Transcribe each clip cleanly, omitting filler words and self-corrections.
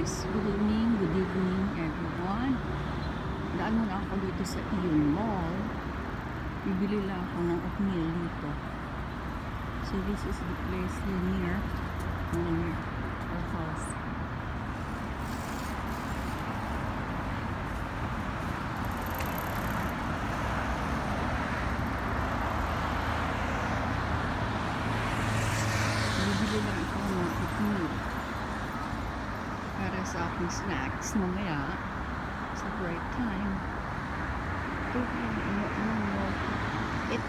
guys, good evening everyone. Daan muna ako dito sa Iyon Mall. Bibili lang ako ng oatmeal dito. So this is the place near our house. Bibili lang ako ng oatmeal para sa aking snacks mamaya sa break time.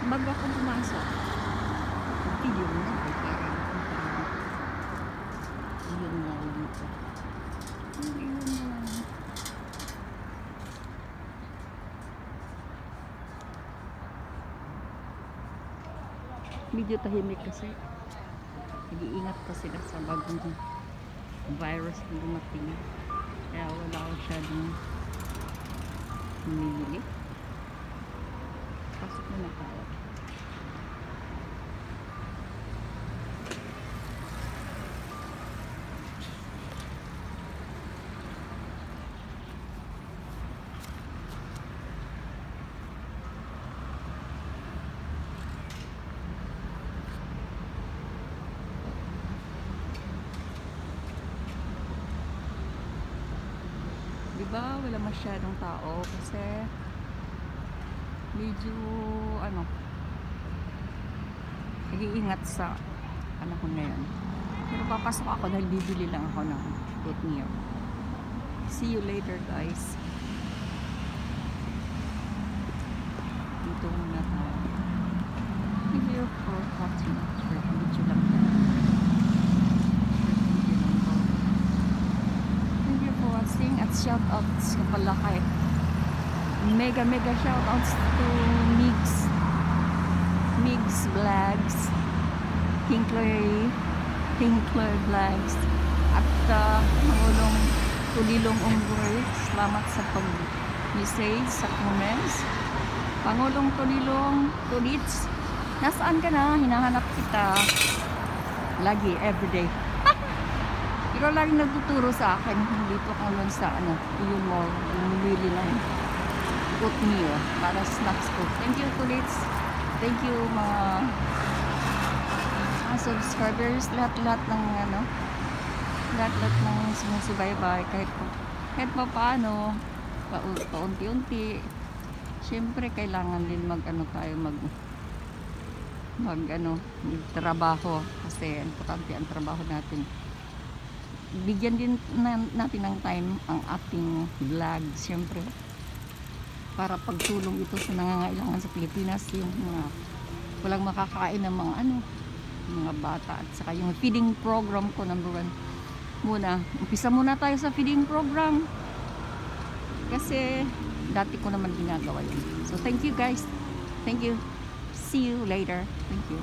Bago ako pumasok, video na ako para yun mo dito. Yun mo. Medyo tahimik kasi. Nag-iingat pa sila sa bagong virus na dumating. Kaya wala ako masyadong humili. Pasok na tayo. Diba wala masyadong tao kasi medyo nag-iingat sa panahon na yun. Pero papasok ako dahil bibili lang ako ng oatmeal. See you later guys. Dito muna tayo. Thank you for watching. Video lang tayo. Thank you for watching at shoutouts kapala kay mega shoutouts to Migs Vlogs, Tinkler Vlogs at Pangulong Tulilong Unggoy. Salamat sa pag-message sa comments. Pangulong Tulilong Tulits, nasaan ka na? Hinahanap kita lagi, everyday. Ikaw lagi nagtuturo sa akin dito ako nun sa Iyon Mall, bumili lang oatmeal para snacks ko. Thank you Tulits. Thank you mga subscribers, lahat ng lahat ng sumusubaybay kahit pa paano, paunti-unti. Siyempre kailangan din trabaho kasi importante ang trabaho natin. Bigyan din natin ng time ang ating vlog, siyempre para pagtulong ito sa nangangailangan sa Pilipinas, yung mga walang makakain ng mga bata, at saka yung feeding program ko number 1 muna. Umpisa muna tayo sa feeding program kasi dati ko naman ginagawa yun. So thank you guys, thank you, see you later, thank you.